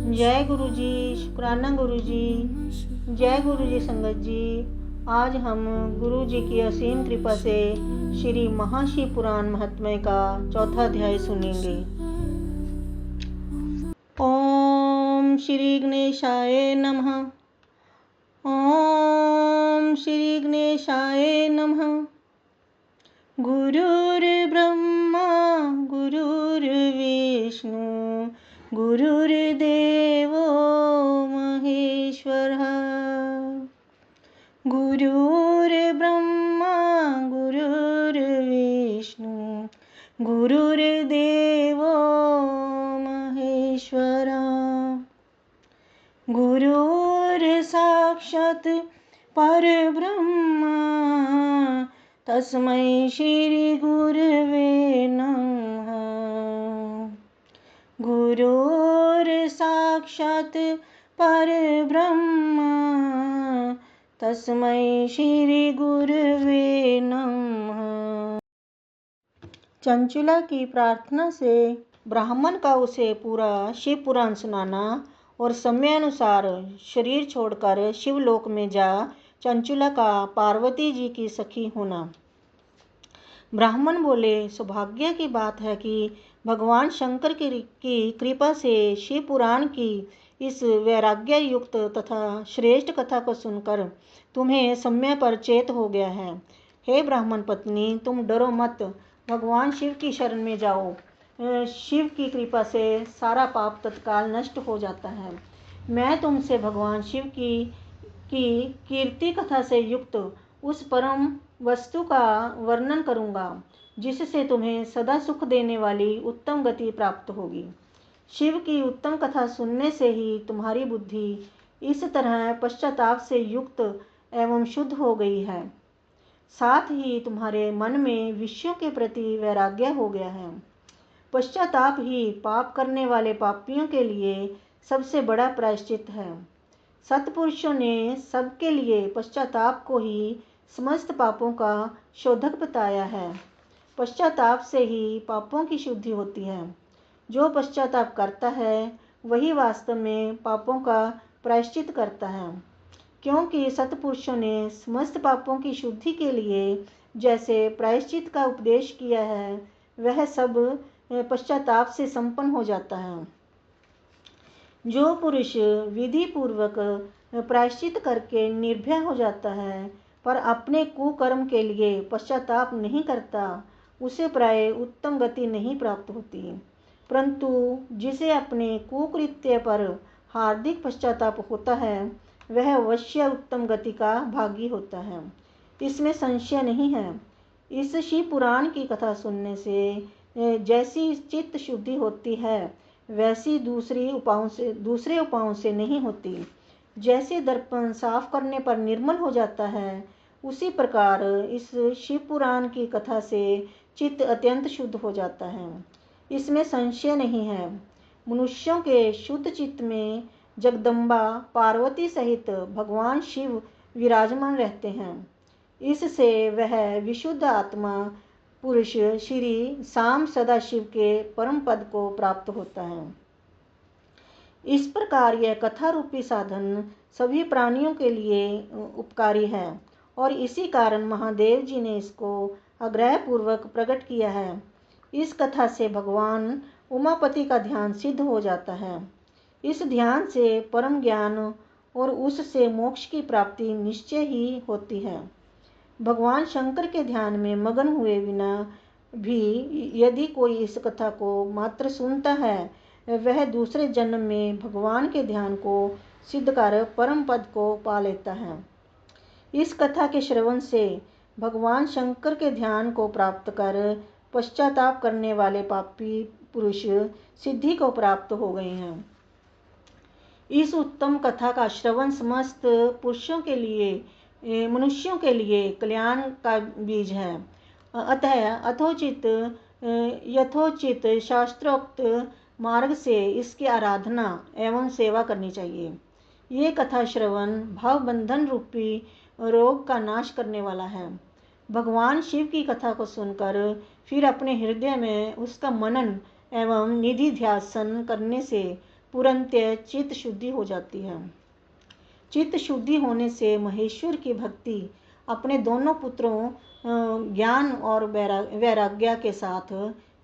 जय गुरु जी, शुक्राना गुरु जी। जय गुरु जी संगत जी। आज हम गुरु जी की असीम कृपा से श्री महाशिव पुराण महात्म्य का चौथा अध्याय सुनेंगे। ओम श्री गणेशाय नमः। ओम श्री गणेशाय नमः। गुरुर्ब्रह्मा गुरुर्विष्णु गुरुर्देवो महेश्वरः। गुरुर्ब्रह्मा गुरुर्विष्णु गुरुर्देवो महेश्वरः। गुरुर्साक्षात् परब्रह्मा तस्मै श्री गुरवे नमः। गुरुर्साक्षात् परब्रह्मा तस्मै श्री गुरवे नमः। चंचुला की प्रार्थना से ब्राह्मण का उसे पूरा शिव पुराण सुनाना और समयानुसार शरीर छोड़कर शिवलोक में जा चंचुला का पार्वती जी की सखी होना। ब्राह्मण बोले, सौभाग्य की बात है कि भगवान शंकर की कृपा से शिव पुराण की इस वैराग्य युक्त तथा श्रेष्ठ कथा को सुनकर तुम्हें समय पर चेत हो गया है। हे ब्राह्मण पत्नी, तुम डरो मत, भगवान शिव की शरण में जाओ। शिव की कृपा से सारा पाप तत्काल नष्ट हो जाता है। मैं तुमसे भगवान शिव की कीर्ति कथा से युक्त उस परम वस्तु का वर्णन करूंगा जिससे तुम्हें सदा सुख देने वाली उत्तम गति प्राप्त होगी। शिव की उत्तम कथा सुनने से ही तुम्हारी बुद्धि इस तरह पश्चाताप से युक्त एवं शुद्ध हो गई है। साथ ही तुम्हारे मन में विषयों के प्रति वैराग्य हो गया है। पश्चाताप ही पाप करने वाले पापियों के लिए सबसे बड़ा प्रायश्चित है। सत्पुरुषों ने सबके लिए पश्चाताप को ही समस्त पापों का शोधक बताया है। पश्चाताप से ही पापों की शुद्धि होती है। जो पश्चाताप करता है वही वास्तव में पापों का प्रायश्चित करता है, क्योंकि सत्पुरुषों ने समस्त पापों की शुद्धि के लिए जैसे प्रायश्चित का उपदेश किया है वह सब पश्चाताप से संपन्न हो जाता है। जो पुरुष विधि पूर्वक प्रायश्चित करके निर्भय हो जाता है पर अपने कुकर्म के लिए पश्चाताप नहीं करता, उसे प्राय उत्तम गति नहीं प्राप्त होती। परंतु जिसे अपने कुकृत्य पर हार्दिक पश्चाताप होता है वह अवश्य उत्तम गति का भागी होता है, इसमें संशय नहीं है। इस शिव पुराण की कथा सुनने से जैसी चित्त शुद्धि होती है वैसी दूसरे उपायों से नहीं होती। जैसे दर्पण साफ करने पर निर्मल हो जाता है, उसी प्रकार इस शिव पुराण की कथा से चित्त अत्यंत शुद्ध हो जाता है, इसमें संशय नहीं है। मनुष्यों के शुद्ध चित्त में जगदम्बा पार्वती सहित भगवान शिव विराजमान रहते हैं। इससे वह विशुद्ध आत्मा पुरुष श्री शाम सदाशिव के परम पद को प्राप्त होता है। इस प्रकार यह कथा रूपी साधन सभी प्राणियों के लिए उपकारी है और इसी कारण महादेव जी ने इसको आग्रह पूर्वक प्रकट किया है। इस कथा से भगवान उमापति का ध्यान सिद्ध हो जाता है। इस ध्यान से परम ज्ञान और उससे मोक्ष की प्राप्ति निश्चय ही होती है। भगवान शंकर के ध्यान में मगन हुए बिना भी यदि कोई इस कथा को मात्र सुनता है वह दूसरे जन्म में भगवान के ध्यान को सिद्ध कर परम पद को पा लेता है। इस कथा के श्रवण से भगवान शंकर के ध्यान को प्राप्त कर पश्चाताप करने वाले पापी पुरुष सिद्धि को प्राप्त हो गए हैं। इस उत्तम कथा का श्रवण समस्त पुरुषों के लिए मनुष्यों के लिए कल्याण का बीज है। अतः यथोचित शास्त्रोक्त मार्ग से इसकी आराधना एवं सेवा करनी चाहिए। ये कथा श्रवण भावबंधन रूपी रोग का नाश करने वाला है। भगवान शिव की कथा को सुनकर फिर अपने हृदय में उसका मनन एवं निधि ध्यासन करने से पूर्णतः चित्त शुद्धि हो जाती है। चित्त शुद्धि होने से महेश्वर की भक्ति अपने दोनों पुत्रों ज्ञान और वैराग्य के साथ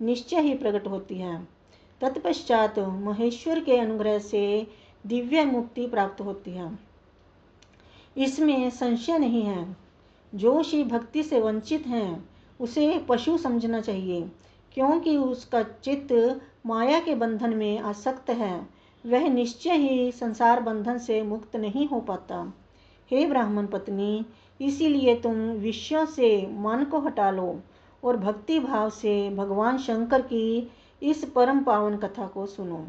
निश्चय ही प्रकट होती है। तत्पश्चात महेश्वर के अनुग्रह से दिव्य मुक्ति प्राप्त होती है, इसमें संशय नहीं है। जो शिव भक्ति से वंचित है उसे पशु समझना चाहिए, क्योंकि उसका चित्त माया के बंधन में आसक्त है, वह निश्चय ही संसार बंधन से मुक्त नहीं हो पाता। हे ब्राह्मण पत्नी, इसीलिए तुम विषयों से मन को हटा लो और भक्ति भाव से भगवान शंकर की इस परम पावन कथा को सुनो।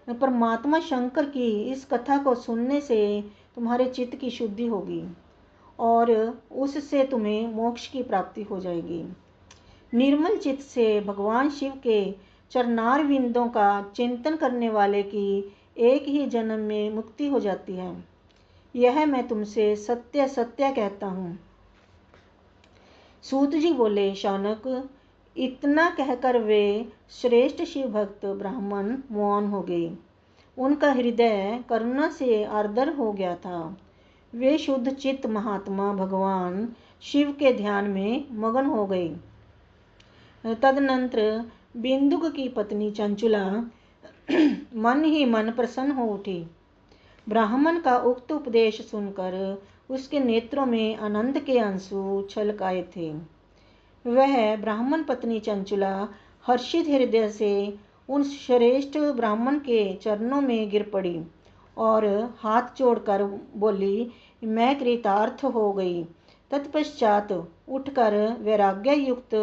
परमात्मा शंकर की इस कथा को सुनने से तुम्हारे चित्त की शुद्धि होगी और उससे तुम्हें मोक्ष की प्राप्ति हो जाएगी। निर्मल चित्त से भगवान शिव के चरणार विंदों का चिंतन करने वाले की एक ही जन्म में मुक्ति हो जाती है। यह मैं तुमसे सत्य सत्य कहता हूँ। सूत जी बोले, शौनक, इतना कहकर वे श्रेष्ठ शिव भक्त ब्राह्मण मौन हो गए। उनका हृदय करुणा से आर्द्र हो गया था। वे शुद्ध चित्त महात्मा भगवान शिव के ध्यान में मगन हो गए। तदनंतर बिंदुक की पत्नी चंचुला मन ही मन प्रसन्न हो उठी। ब्राह्मण का उक्त उपदेश सुनकर उसके नेत्रों में आनंद के आंसू छलक आए थे। वह ब्राह्मण पत्नी चंचुला हर्षित हृदय से उन श्रेष्ठ ब्राह्मण के चरणों में गिर पड़ी और हाथ जोड़कर बोली, मैं कृतार्थ हो गई। तत्पश्चात उठकर वैराग्य युक्त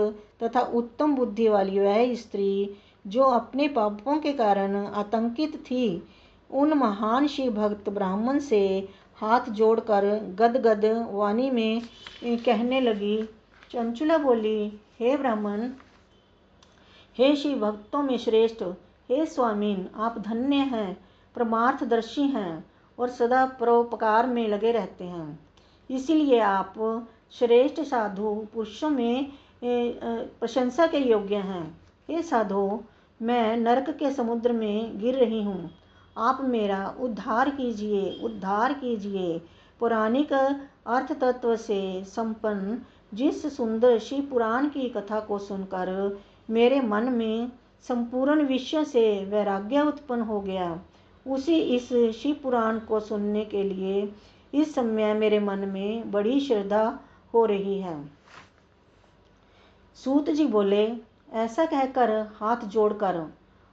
तथा उत्तम बुद्धि वाली वह स्त्री जो अपने पापों के कारण आतंकित थी, उन महान शिव भक्त ब्राह्मण से हाथ जोड़कर गदगद वाणी में कहने लगी। चंचुला बोली, हे ब्राह्मण, हे शिव भक्तों में श्रेष्ठ, हे स्वामीन, आप धन्य हैं, परमार्थदर्शी हैं और सदा परोपकार में लगे रहते हैं। इसीलिए आप श्रेष्ठ साधु पुरुषों में प्रशंसा के योग्य हैं। हे साधु, मैं नरक के समुद्र में गिर रही हूँ, आप मेरा उद्धार कीजिए, उद्धार कीजिए। पौराणिक अर्थ तत्व से संपन्न जिस सुंदर शिव पुराण की कथा को सुनकर मेरे मन में संपूर्ण विषय से वैराग्य उत्पन्न हो गया, उसी इस शिव पुराण को सुनने के लिए इस समय मेरे मन में बड़ी श्रद्धा हो रही है। सूत जी बोले, ऐसा कहकर हाथ जोड़कर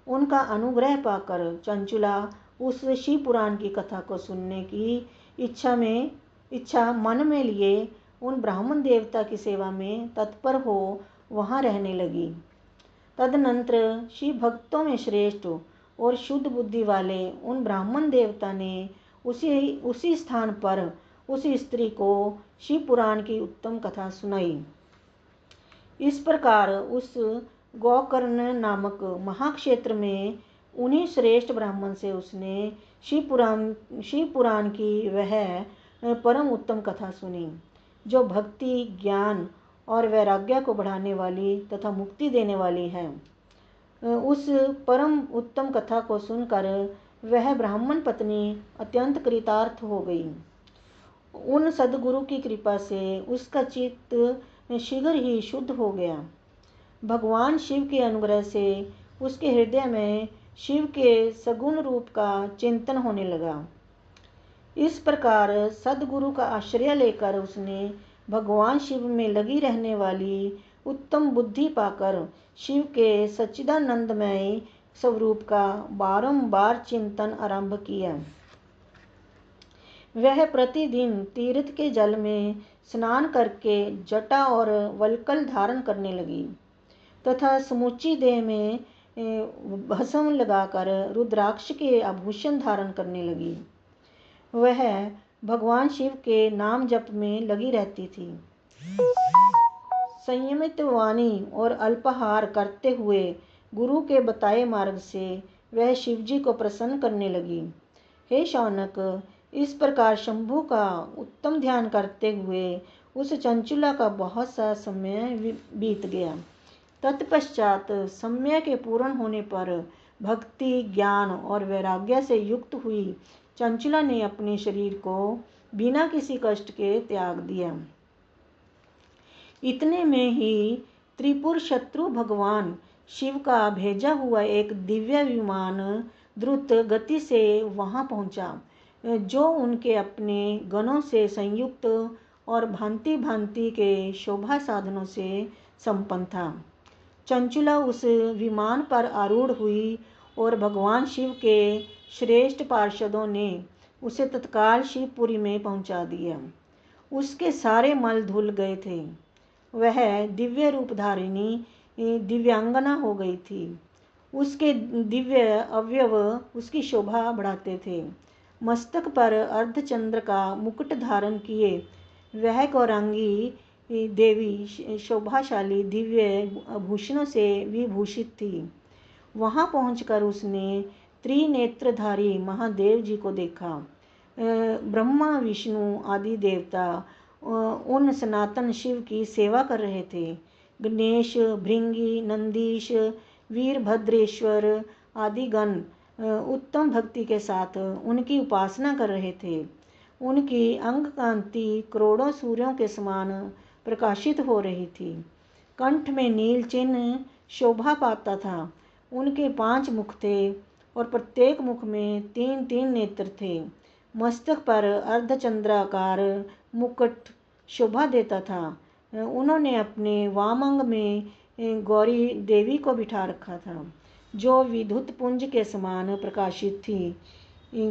उनका अनुग्रह पाकर चंचुला उस शिव पुराण की कथा को सुनने की इच्छा मन में लिए उन ब्राह्मण देवता की सेवा में तत्पर हो वहाँ रहने लगी। तदनंतर शिव भक्तों में श्रेष्ठ और शुद्ध बुद्धि वाले उन ब्राह्मण देवता ने उसी स्थान पर उस स्त्री को शिव पुराण की उत्तम कथा सुनाई। इस प्रकार उस गोकर्ण नामक महाक्षेत्र में उन्हीं श्रेष्ठ ब्राह्मण से उसने शिव पुराण की वह परम उत्तम कथा सुनी, जो भक्ति, ज्ञान और वैराग्य को बढ़ाने वाली तथा मुक्ति देने वाली है। उस परम उत्तम कथा को सुनकर वह ब्राह्मण पत्नी अत्यंत कृतार्थ हो गई। उन सद्गुरु की कृपा से उसका चित्त शीघ्र ही शुद्ध हो गया। भगवान शिव के अनुग्रह से उसके हृदय में शिव के सगुण रूप का चिंतन होने लगा। इस प्रकार सद्गुरु का आश्रय लेकर उसने भगवान शिव में लगी रहने वाली उत्तम बुद्धि पाकर शिव के सच्चिदानंदमय स्वरूप का बारंबार चिंतन आरंभ किया। वह प्रतिदिन तीर्थ के जल में स्नान करके जटा और वल्कल धारण करने लगी तथा समूची देह में भस्म लगाकर रुद्राक्ष के आभूषण धारण करने लगी। वह भगवान शिव के नाम जप में लगी रहती थी। संयमित वाणी और अल्पाहार करते हुए गुरु के बताए मार्ग से वह शिवजी को प्रसन्न करने लगी। हे शौनक, इस प्रकार शंभु का उत्तम ध्यान करते हुए उस चंचुला का बहुत सा समय बीत गया। तत्पश्चात समय के पूर्ण होने पर भक्ति, ज्ञान और वैराग्य से युक्त हुई चंचला ने अपने शरीर को बिना किसी कष्ट के त्याग दिया। इतने में ही त्रिपुर शत्रु भगवान शिव का भेजा हुआ एक दिव्य विमान द्रुत गति से वहां पहुंचा, जो उनके अपने गणों से संयुक्त और भांति भांति के शोभा साधनों से संपन्न था। चंचुला उस विमान पर आरूढ़ हुई और भगवान शिव के श्रेष्ठ पार्षदों ने उसे तत्काल शिवपुरी में पहुंचा दिया। उसके सारे मल धुल गए थे। वह दिव्य रूपधारिणी दिव्यांगना हो गई थी। उसके दिव्य अवयव उसकी शोभा बढ़ाते थे। मस्तक पर अर्धचंद्र का मुकुट धारण किए वह गौरांगी देवी शोभाशाली दिव्य भूषणों से विभूषित थी। वहां पहुंचकर उसने त्रिनेत्रधारी महादेव जी को देखा। ब्रह्मा, विष्णु आदि देवता उन सनातन शिव की सेवा कर रहे थे। गणेश, भृंगी, नंदीश, वीरभद्रेश्वर आदि गण उत्तम भक्ति के साथ उनकी उपासना कर रहे थे। उनकी अंग कांति करोड़ों सूर्यों के समान प्रकाशित हो रही थी। कंठ में नील चिन्ह शोभा पाता था। उनके 5 मुख थे और प्रत्येक मुख में 3-3 नेत्र थे। मस्तक पर अर्धचंद्राकार मुकुट शोभा देता था। उन्होंने अपने वाम अंग में गौरी देवी को बिठा रखा था, जो विद्युत पुंज के समान प्रकाशित थी।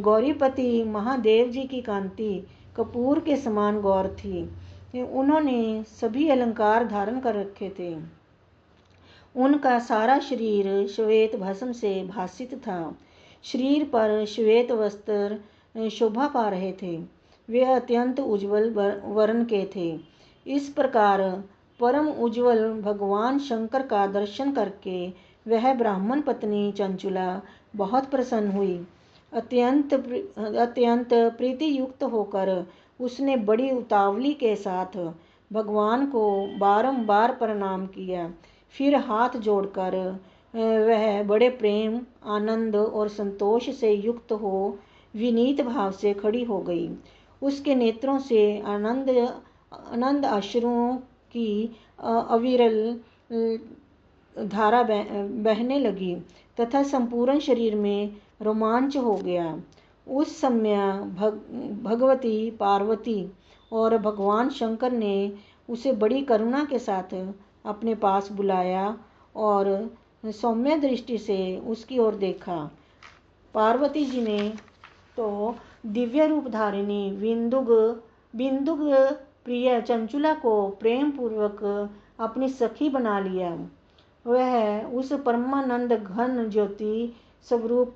गौरीपति महादेव जी की कांति कपूर के समान गौर थी। उन्होंने सभी अलंकार धारण कर रखे थे। उनका सारा शरीर श्वेत भस्म से भासित था। शरीर पर श्वेत वस्त्र शोभा पा रहे थे। वे अत्यंत उज्जवल वर्ण के थे। इस प्रकार परम उज्जवल भगवान शंकर का दर्शन करके वह ब्राह्मण पत्नी चंचुला बहुत प्रसन्न हुई। अत्यंत प्रीति युक्त होकर उसने बड़ी उतावली के साथ भगवान को बारंबार प्रणाम किया। फिर हाथ जोड़कर वह बड़े प्रेम, आनंद और संतोष से युक्त हो विनीत भाव से खड़ी हो गई। उसके नेत्रों से आनंद अश्रुओं की अविरल धारा बहने लगी तथा संपूर्ण शरीर में रोमांच हो गया। उस समय भगवती पार्वती और भगवान शंकर ने उसे बड़ी करुणा के साथ अपने पास बुलाया और सौम्य दृष्टि से उसकी ओर देखा। पार्वती जी ने तो दिव्य रूप धारिणी बिंदुग प्रिय चंचुला को प्रेम पूर्वक अपनी सखी बना लिया। वह उस परमानंद घन ज्योति स्वरूप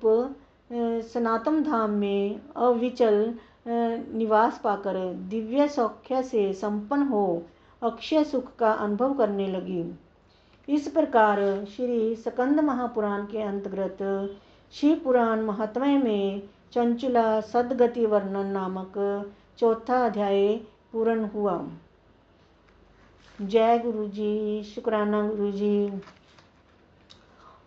सनातन धाम में अविचल निवास पाकर दिव्य सौख्य से संपन्न हो अक्षय सुख का अनुभव करने लगी। इस प्रकार श्री स्कंद महापुराण के अंतर्गत शिव पुराण महात्म्य में चंचुला सद्गति वर्णन नामक 4था अध्याय पूर्ण हुआ। जय गुरु जी, शुक्राना गुरु जी।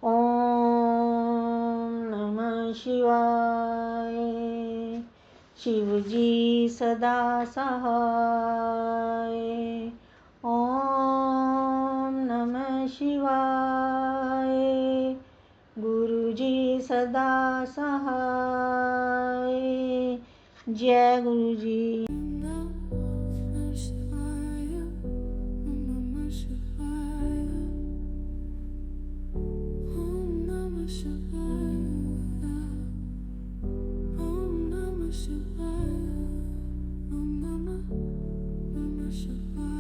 ओम नमः शिवाय। शिव जी सदा सहाय। ओम नमः शिवाय। गुरु जी सदा सहाय। जय गुरु जी।